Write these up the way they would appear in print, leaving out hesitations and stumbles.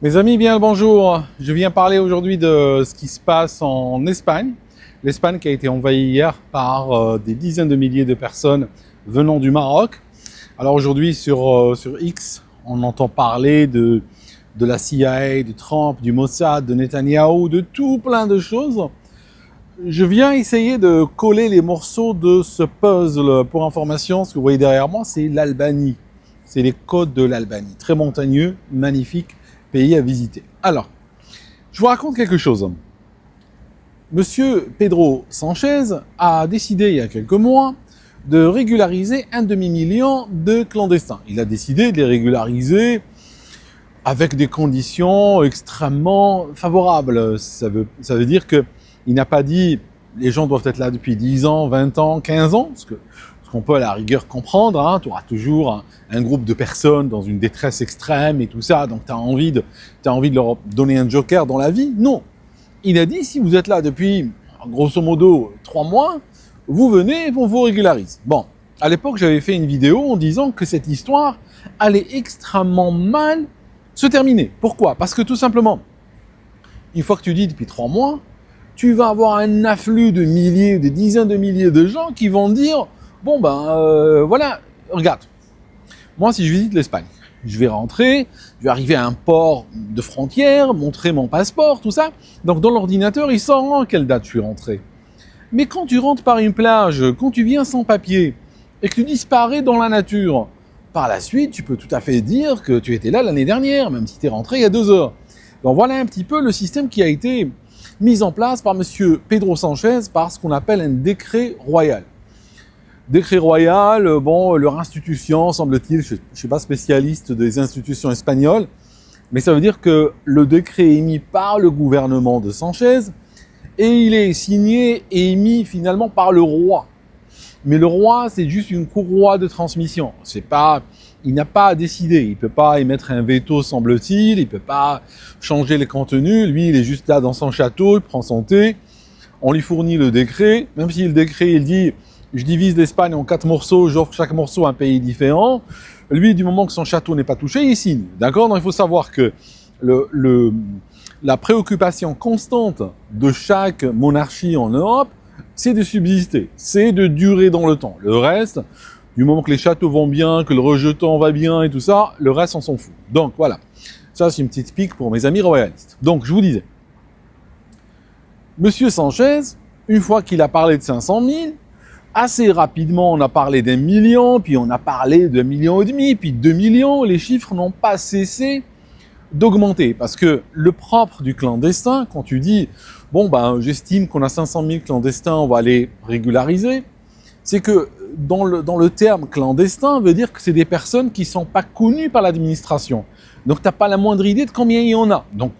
Mes amis, bien le bonjour. Je viens parler aujourd'hui de ce qui se passe en Espagne. L'Espagne qui a été envahie hier par des dizaines de milliers de personnes venant du Maroc. Alors aujourd'hui sur X, on entend parler de la CIA, de Trump, du Mossad, de Netanyahou, de tout plein de choses. Je viens essayer de coller les morceaux de ce puzzle. Pour information, ce que vous voyez derrière moi, c'est l'Albanie. C'est les côtes de l'Albanie. Très montagneux, magnifique pays à visiter. Alors, je vous raconte quelque chose. Monsieur Pedro Sánchez a décidé il y a quelques mois de régulariser 1 demi-million de clandestins. Il a décidé de les régulariser avec des conditions extrêmement favorables. Ça veut dire qu'il n'a pas dit les gens doivent être là depuis 10 ans, 20 ans, 15 ans, ce qu'on peut à la rigueur comprendre, hein. Tu auras toujours un groupe de personnes dans une détresse extrême et tout ça, donc tu as envie de leur donner un joker dans la vie. Non, il a dit si vous êtes là depuis grosso modo 3 mois, vous venez et on vous régularise. Bon, à l'époque j'avais fait une vidéo en disant que cette histoire allait extrêmement mal se terminer. Pourquoi? Parce que tout simplement, une fois que tu dis depuis 3 mois, tu vas avoir un afflux de milliers, de dizaines de milliers de gens qui vont dire bon voilà, regarde, moi si je visite l'Espagne, je vais rentrer, je vais arriver à un port de frontière, montrer mon passeport, tout ça, donc dans l'ordinateur il sort quelle date je suis rentré. Mais quand tu rentres par une plage, quand tu viens sans papier, et que tu disparais dans la nature, par la suite tu peux tout à fait dire que tu étais là l'année dernière, même si tu es rentré il y a 2 heures. Donc voilà un petit peu le système qui a été mis en place par monsieur Pedro Sánchez par ce qu'on appelle un décret royal. Décret royal, bon, leur institution, semble-t-il, je ne suis pas spécialiste des institutions espagnoles, mais ça veut dire que le décret est émis par le gouvernement de Sánchez et il est signé et émis finalement par le roi. Mais le roi, c'est juste une courroie de transmission. Il n'a pas à décider, il ne peut pas émettre un veto, semble-t-il, il ne peut pas changer les contenus, lui, il est juste là dans son château, il prend son thé, on lui fournit le décret, même si le décret, il dit je divise l'Espagne en 4 morceaux, j'offre chaque morceau à un pays différent. Lui, du moment que son château n'est pas touché, il signe. D'accord? Donc il faut savoir que la préoccupation constante de chaque monarchie en Europe, c'est de subsister, c'est de durer dans le temps. Le reste, du moment que les châteaux vont bien, que le rejeton va bien et tout ça, le reste, on s'en fout. Donc voilà, ça c'est une petite pique pour mes amis royalistes. Donc je vous disais, Monsieur Sánchez, une fois qu'il a parlé de 500 000, assez rapidement, on a parlé d'1 million, puis on a parlé d'1,5 million, puis 2 millions. Les chiffres n'ont pas cessé d'augmenter. Parce que le propre du clandestin, quand tu dis, bon, j'estime qu'on a 500 000 clandestins, on va les régulariser, c'est que dans le terme clandestin, veut dire que c'est des personnes qui ne sont pas connues par l'administration. Donc, tu n'as pas la moindre idée de combien il y en a. Donc,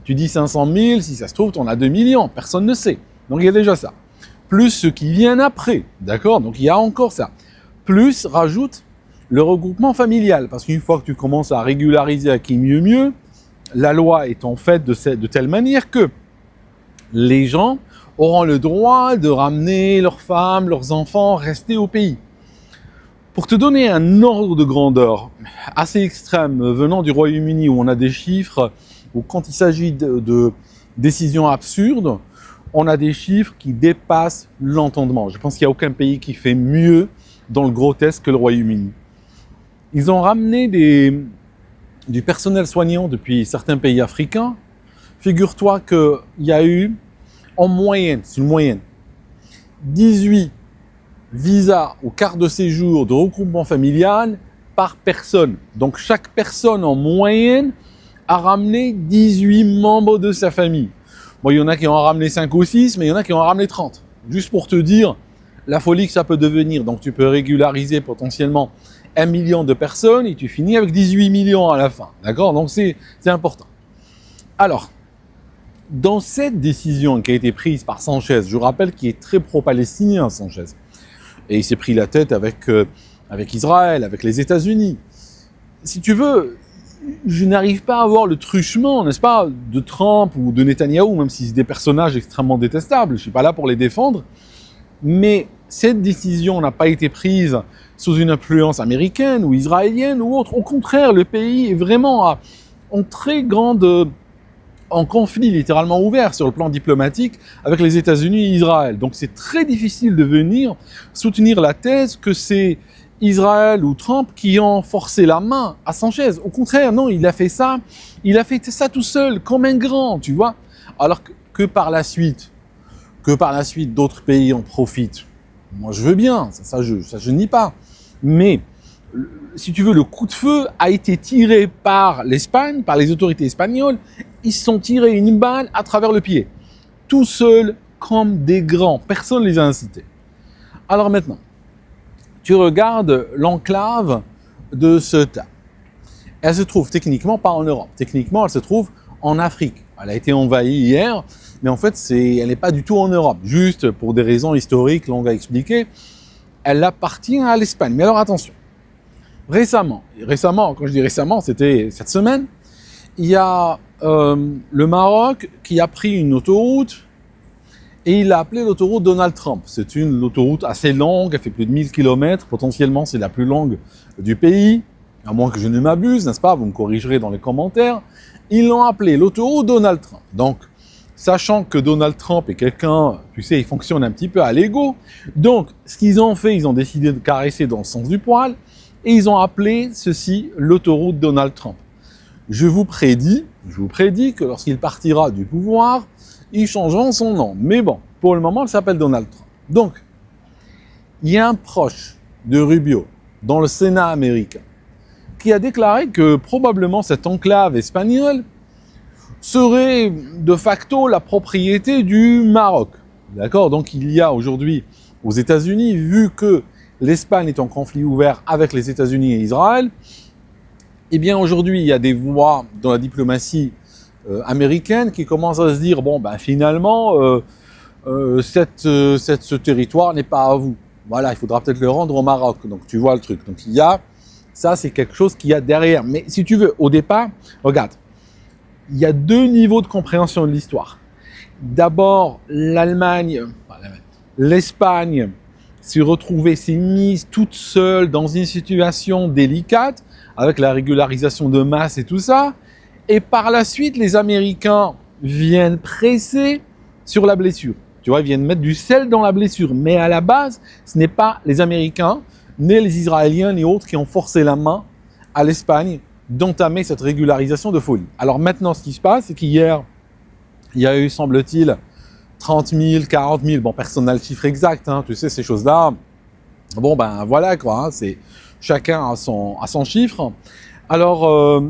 tu dis 500 000, si ça se trouve, tu en as 2 millions. Personne ne sait. Donc, il y a déjà ça. Plus ce qui vient après, d'accord? Donc il y a encore ça. Plus rajoute le regroupement familial, parce qu'une fois que tu commences à régulariser à qui mieux, la loi est en fait de telle manière que les gens auront le droit de ramener leurs femmes, leurs enfants, rester au pays. Pour te donner un ordre de grandeur assez extrême venant du Royaume-Uni où on a des chiffres, où quand il s'agit de décisions absurdes, on a des chiffres qui dépassent l'entendement. Je pense qu'il n'y a aucun pays qui fait mieux dans le grotesque que le Royaume-Uni. Ils ont ramené du personnel soignant depuis certains pays africains. Figure-toi qu'il y a eu, en moyenne, c'est une moyenne, 18 visas au quart de séjour de regroupement familial par personne. Donc chaque personne en moyenne a ramené 18 membres de sa famille. Bon, il y en a qui ont ramené 5 ou 6, mais il y en a qui ont ramené 30. Juste pour te dire la folie que ça peut devenir. Donc tu peux régulariser potentiellement 1 million de personnes et tu finis avec 18 millions à la fin. D'accord? Donc c'est important. Alors, dans cette décision qui a été prise par Sánchez, je rappelle qu'il est très pro-palestinien, Sánchez, et il s'est pris la tête avec Israël, avec les États-Unis. Si tu veux, je n'arrive pas à voir le truchement, n'est-ce pas, de Trump ou de Netanyahou, même si c'est des personnages extrêmement détestables, je ne suis pas là pour les défendre, mais cette décision n'a pas été prise sous une influence américaine ou israélienne ou autre. Au contraire, le pays est vraiment en très grande en conflit littéralement ouvert sur le plan diplomatique avec les États-Unis et Israël. Donc c'est très difficile de venir soutenir la thèse que c'est Israël ou Trump qui ont forcé la main à Sanchez. Au contraire, non, il a fait ça tout seul, comme un grand, tu vois. Alors que par la suite, d'autres pays en profitent. Moi, je veux bien, ça je nie pas. Mais si tu veux, le coup de feu a été tiré par l'Espagne, par les autorités espagnoles. Ils se sont tirés une balle à travers le pied. Tout seuls, comme des grands. Personne ne les a incités. Alors maintenant, tu regardes l'enclave de Ceuta. Elle se trouve techniquement pas en Europe. Techniquement, elle se trouve en Afrique. Elle a été envahie hier, mais en fait, elle n'est pas du tout en Europe. Juste pour des raisons historiques longues à expliquer, elle appartient à l'Espagne. Mais alors attention, récemment, quand je dis récemment, c'était cette semaine, il y a le Maroc qui a pris une autoroute et il l'a appelée l'autoroute Donald Trump. C'est une autoroute assez longue, elle fait plus de 1000 km, potentiellement c'est la plus longue du pays, à moins que je ne m'abuse, n'est-ce pas? Vous me corrigerez dans les commentaires. Ils l'ont appelée l'autoroute Donald Trump. Donc, sachant que Donald Trump est quelqu'un, tu sais, il fonctionne un petit peu à l'ego. Donc, ce qu'ils ont fait, ils ont décidé de caresser dans le sens du poil et ils ont appelé ceci l'autoroute Donald Trump. Je vous prédis que lorsqu'il partira du pouvoir, ils changeront son nom. Mais bon, pour le moment, il s'appelle Donald Trump. Donc, il y a un proche de Rubio dans le Sénat américain qui a déclaré que probablement cette enclave espagnole serait de facto la propriété du Maroc. D'accord? Donc, il y a aujourd'hui aux États-Unis, vu que l'Espagne est en conflit ouvert avec les États-Unis et Israël, eh bien aujourd'hui, il y a des voix dans la diplomatie américaine qui commencent à se dire, bon, ben finalement, ce territoire n'est pas à vous. Voilà, il faudra peut-être le rendre au Maroc. Donc tu vois le truc. Donc il y a, ça c'est quelque chose qu'il y a derrière. Mais si tu veux, au départ, regarde, il y a deux niveaux de compréhension de l'histoire. D'abord, l'Espagne s'est mise toute seule dans une situation délicate, avec la régularisation de masse et tout ça, et par la suite, les Américains viennent presser sur la blessure. Tu vois, ils viennent mettre du sel dans la blessure. Mais à la base, ce n'est pas les Américains, ni les Israéliens, ni autres qui ont forcé la main à l'Espagne d'entamer cette régularisation de folie. Alors maintenant, ce qui se passe, c'est qu'hier, il y a eu, semble-t-il, 30 000, 40 000, bon, personne n'a le chiffre exact, hein, tu sais, ces choses-là. Bon, ben voilà, quoi, hein, c'est chacun a son chiffre. Alors,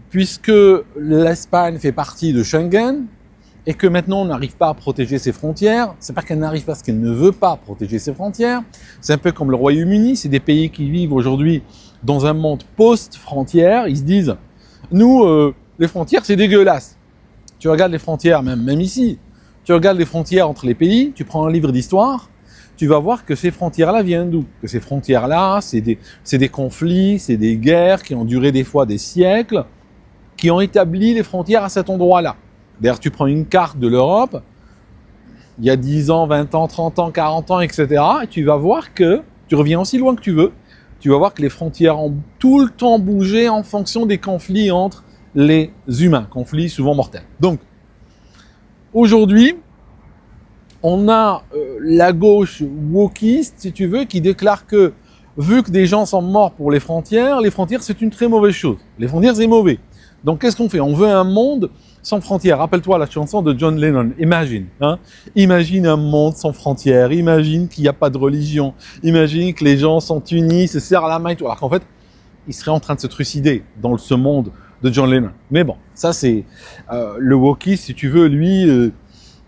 puisque l'Espagne fait partie de Schengen, et que maintenant on n'arrive pas à protéger ses frontières, c'est pas qu'elle n'arrive pas, parce qu'elle ne veut pas protéger ses frontières. C'est un peu comme le Royaume-Uni, c'est des pays qui vivent aujourd'hui dans un monde post-frontières. Ils se disent, nous, les frontières, c'est dégueulasse. Tu regardes les frontières, même ici, tu regardes les frontières entre les pays, tu prends un livre d'histoire, tu vas voir que ces frontières-là viennent d'où? Que ces frontières-là, c'est des conflits, c'est des guerres qui ont duré des fois des siècles, qui ont établi les frontières à cet endroit-là. D'ailleurs, tu prends une carte de l'Europe, il y a 10 ans, 20 ans, 30 ans, 40 ans, etc. Et tu vas voir que, tu reviens aussi loin que tu veux, tu vas voir que les frontières ont tout le temps bougé en fonction des conflits entre les humains, conflits souvent mortels. Donc, aujourd'hui, on a la gauche wokiste, si tu veux, qui déclare que, vu que des gens sont morts pour les frontières c'est une très mauvaise chose. Les frontières, c'est mauvais. Donc, qu'est-ce qu'on fait? On veut un monde sans frontières. Rappelle-toi la chanson de John Lennon. Imagine, hein? Imagine un monde sans frontières. Imagine qu'il n'y a pas de religion. Imagine que les gens sont unis, se serrent la main et tout. Alors qu'en fait, ils seraient en train de se trucider dans ce monde de John Lennon. Mais bon, ça c'est le wokiste, si tu veux, lui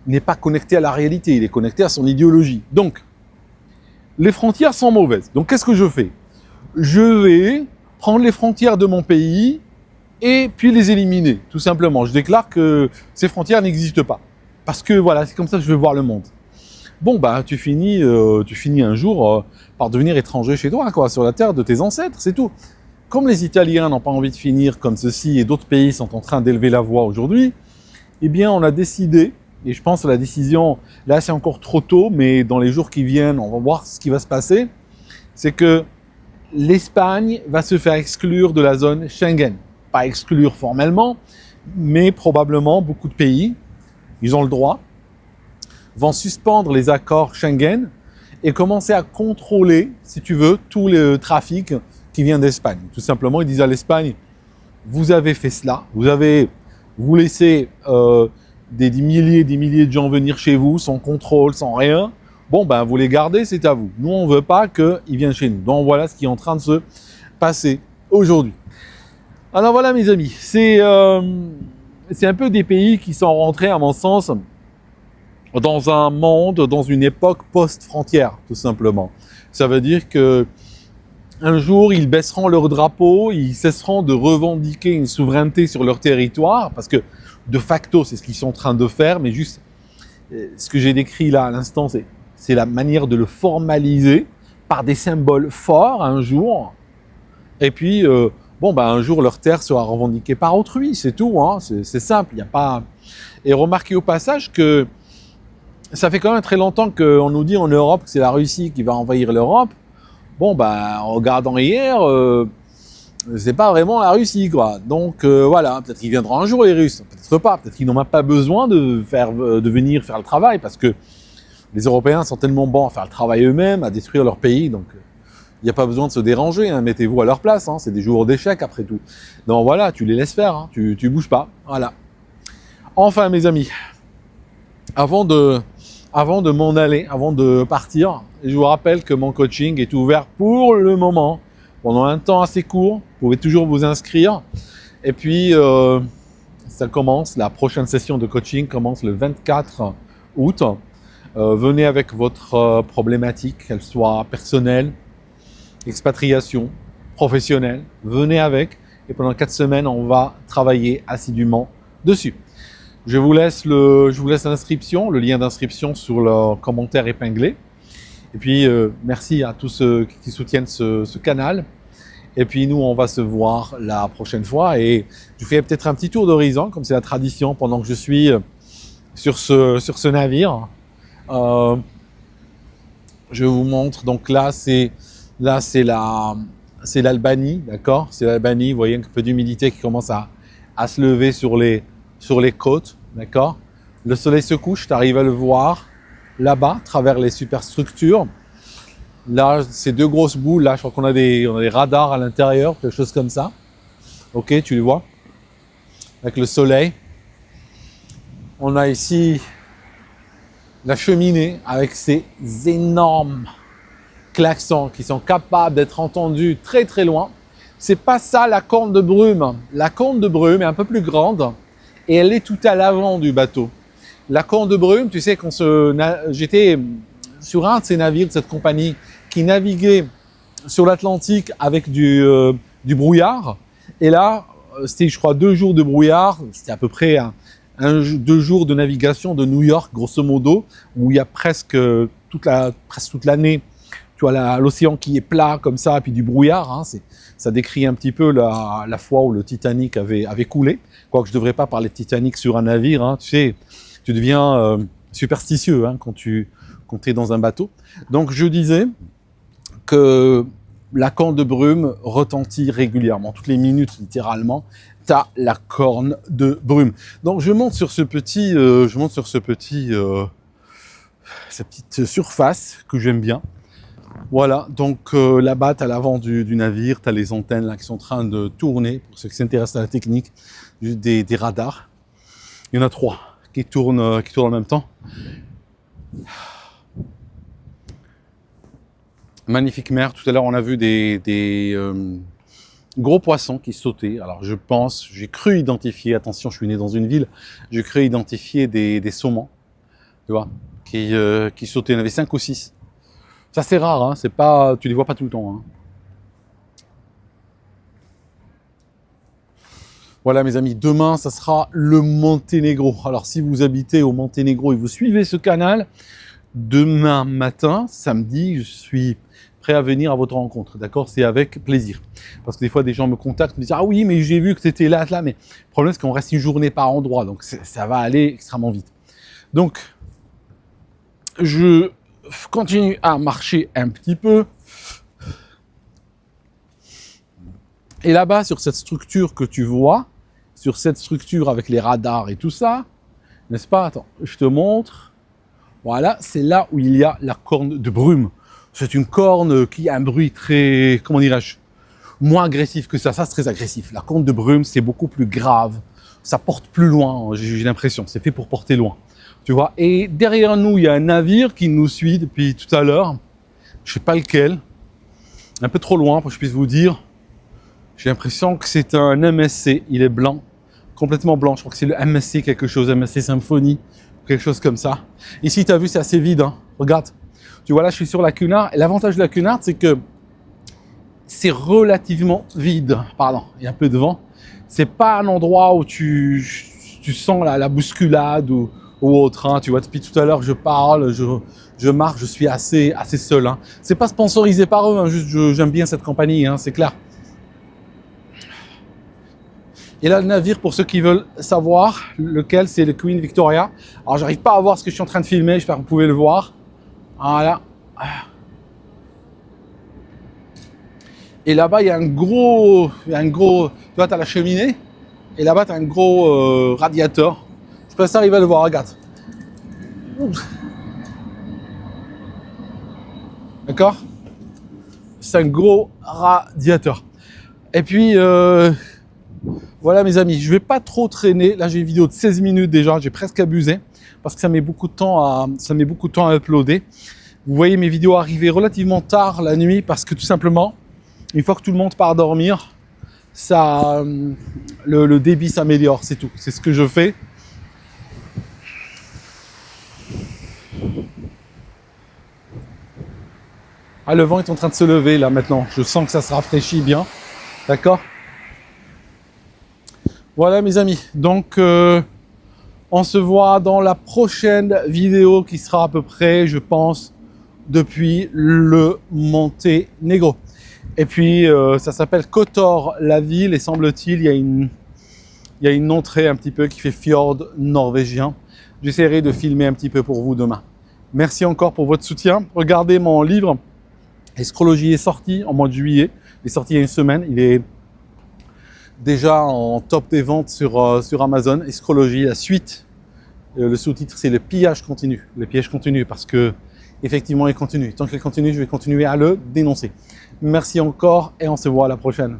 n'est pas connecté à la réalité. Il est connecté à son idéologie. Donc, les frontières sont mauvaises. Donc, qu'est-ce que je fais? Je vais prendre les frontières de mon pays et puis les éliminer, tout simplement. Je déclare que ces frontières n'existent pas. Parce que voilà, c'est comme ça que je veux voir le monde. Bon, bah, tu finis un jour par devenir étranger chez toi, quoi, sur la terre de tes ancêtres, c'est tout. Comme les Italiens n'ont pas envie de finir comme ceci et d'autres pays sont en train d'élever la voix aujourd'hui, eh bien, on a décidé, et je pense que la décision, là, c'est encore trop tôt, mais dans les jours qui viennent, on va voir ce qui va se passer, c'est que l'Espagne va se faire exclure de la zone Schengen. pas exclure formellement, mais probablement beaucoup de pays, ils ont le droit, vont suspendre les accords Schengen et commencer à contrôler, si tu veux, tout le trafic qui vient d'Espagne. Tout simplement, ils disent à l'Espagne, vous avez fait cela, vous laissez des milliers de gens venir chez vous sans contrôle, sans rien. Bon, ben, vous les gardez, c'est à vous. Nous, on ne veut pas qu'ils viennent chez nous. Donc, voilà ce qui est en train de se passer aujourd'hui. Alors, voilà, mes amis, c'est un peu des pays qui sont rentrés, à mon sens, dans un monde, dans une époque post-frontière, tout simplement. Ça veut dire que un jour, ils baisseront leur drapeau, ils cesseront de revendiquer une souveraineté sur leur territoire, parce que de facto, c'est ce qu'ils sont en train de faire, mais juste ce que j'ai décrit là à l'instant, c'est la manière de le formaliser par des symboles forts un jour. Et puis, un jour, leur terre sera revendiquée par autrui, c'est tout, hein, c'est simple, il n'y a pas... Et remarquez au passage que ça fait quand même très longtemps qu'on nous dit en Europe que c'est la Russie qui va envahir l'Europe. Bon, en regardant hier, c'est pas vraiment la Russie, quoi. Donc voilà, peut-être qu'ils viendront un jour les Russes, peut-être pas, peut-être qu'ils n'ont même pas besoin de venir faire le travail, parce que les Européens sont tellement bons à faire le travail eux-mêmes, à détruire leur pays, donc il n'y a pas besoin de se déranger, hein, mettez-vous à leur place, hein, c'est des joueurs d'échecs après tout. Donc voilà, tu les laisses faire, hein, tu bouges pas, voilà. Enfin, mes amis, avant de m'en aller, avant de partir, je vous rappelle que mon coaching est ouvert pour le moment, pendant un temps assez court. Vous pouvez toujours vous inscrire. Et puis, ça commence, la prochaine session de coaching commence le 24 août. Venez avec votre problématique, qu'elle soit personnelle, expatriation, professionnelle. Venez avec. Et pendant 4 semaines, on va travailler assidûment dessus. Je vous laisse l'inscription, le lien d'inscription sur le commentaire épinglé. Et puis, merci à tous ceux qui soutiennent ce canal. Et puis, nous, on va se voir la prochaine fois. Et je fais peut-être un petit tour d'horizon, comme c'est la tradition, pendant que je suis sur ce navire. Je vous montre. Donc là, c'est l'Albanie, d'accord? C'est l'Albanie. Vous voyez un peu d'humidité qui commence à se lever sur les côtes, d'accord? Le soleil se couche, tu arrives à le voir là-bas, à travers les superstructures. Là, ces 2 grosses boules, là, je crois qu'on a des radars à l'intérieur, quelque chose comme ça. Ok, tu les vois? Avec le soleil. On a ici la cheminée avec ces énormes klaxons qui sont capables d'être entendus très très loin. C'est pas ça la corne de brume. La corne de brume est un peu plus grande et elle est tout à l'avant du bateau. La corne de brume, tu sais, j'étais sur un de ces navires de cette compagnie qui naviguait sur l'Atlantique avec du brouillard. Et là, c'était, je crois, 2 jours de brouillard. C'était à peu près 2 jours de navigation de New York, grosso modo, où il y a presque toute l'année, tu vois, l'océan qui est plat comme ça, et puis du brouillard. Hein, ça décrit un petit peu la fois où le Titanic avait coulé. Quoique je ne devrais pas parler de Titanic sur un navire. Hein, tu sais, tu deviens superstitieux hein, quand tu es dans un bateau. Donc je disais que la corne de brume retentit régulièrement, toutes les minutes littéralement. T'as la corne de brume. Donc je monte sur cette petite surface que j'aime bien. Voilà, donc là-bas, tu as l'avant du navire, tu as les antennes là, qui sont en train de tourner, pour ceux qui s'intéressent à la technique, des radars. Il y en a 3 qui tournent en même temps. Magnifique mer. Tout à l'heure, on a vu des gros poissons qui sautaient. Alors, j'ai cru identifier, attention, je suis né dans une ville, j'ai cru identifier des saumons, tu vois, qui sautaient. Il y en avait 5 ou 6. Ça, c'est rare, hein, tu les vois pas tout le temps. Hein. Voilà, mes amis, demain, ça sera le Monténégro. Alors, si vous habitez au Monténégro et vous suivez ce canal, demain matin, samedi, je suis prêt à venir à votre rencontre, d'accord? C'est avec plaisir. Parce que des fois, des gens me contactent, me disent « Ah oui, mais j'ai vu que tu étais là, là. » Mais le problème, c'est qu'on reste une journée par endroit, donc ça va aller extrêmement vite. Donc, je continue à marcher un petit peu. Et là-bas, sur cette structure que tu vois, sur cette structure avec les radars et tout ça, n'est-ce pas? Attends, je te montre. Voilà, c'est là où il y a la corne de brume. C'est une corne qui a un bruit très, comment dirais-je, moins agressif que ça. Ça, c'est très agressif. La corne de brume, c'est beaucoup plus grave. Ça porte plus loin, j'ai l'impression. C'est fait pour porter loin. Tu vois? Et derrière nous, il y a un navire qui nous suit depuis tout à l'heure. Je sais pas lequel. Un peu trop loin pour que je puisse vous dire. J'ai l'impression que c'est un MSC. Il est blanc. Complètement blanc. Je crois que c'est le MSC quelque chose. MSC Symphony. Quelque chose comme ça. Ici, tu as vu, c'est assez vide. Hein. Regarde. Tu vois, là, je suis sur la Cunard. Et l'avantage de la Cunard, c'est que c'est relativement vide. Pardon, il y a un peu de vent. C'est pas un endroit où tu sens la bousculade ou autre. Hein. Tu vois, depuis tout à l'heure, je parle, je marche, je suis assez seul. Hein. C'est pas sponsorisé par eux. Hein. Juste, j'aime bien cette compagnie, hein, c'est clair. Et là, le navire, pour ceux qui veulent savoir lequel, c'est le Queen Victoria. Alors, j'arrive pas à voir ce que je suis en train de filmer. J'espère que vous pouvez le voir. Voilà. Et là-bas, il y a un gros, tu vois, tu as la cheminée. Et là-bas, tu as un gros radiateur. Je peux arriver à le voir, regarde. D'accord? C'est un gros radiateur. Et puis, voilà mes amis, je vais pas trop traîner. Là, j'ai une vidéo de 16 minutes déjà, j'ai presque abusé parce que ça met beaucoup de temps à uploader. Vous voyez mes vidéos arriver relativement tard la nuit parce que tout simplement, une fois que tout le monde part dormir, ça, le débit s'améliore, c'est tout. C'est ce que je fais. Ah, le vent est en train de se lever là maintenant. Je sens que ça se rafraîchit bien. D'accord? Voilà mes amis. Donc, on se voit dans la prochaine vidéo qui sera à peu près, je pense, depuis le Monténégro. Et puis, ça s'appelle Kotor, la ville, et semble-t-il, il y a une entrée un petit peu qui fait fjord norvégien. J'essaierai de filmer un petit peu pour vous demain. Merci encore pour votre soutien. Regardez mon livre. Escrologie est sorti en mois de juillet. Il est sorti il y a une semaine. Il est déjà en top des ventes sur Amazon. Escrologie, la suite. Le sous-titre, c'est le pillage continu. Le piège continu parce que effectivement, il continue. Tant qu'il continue, je vais continuer à le dénoncer. Merci encore et on se voit à la prochaine.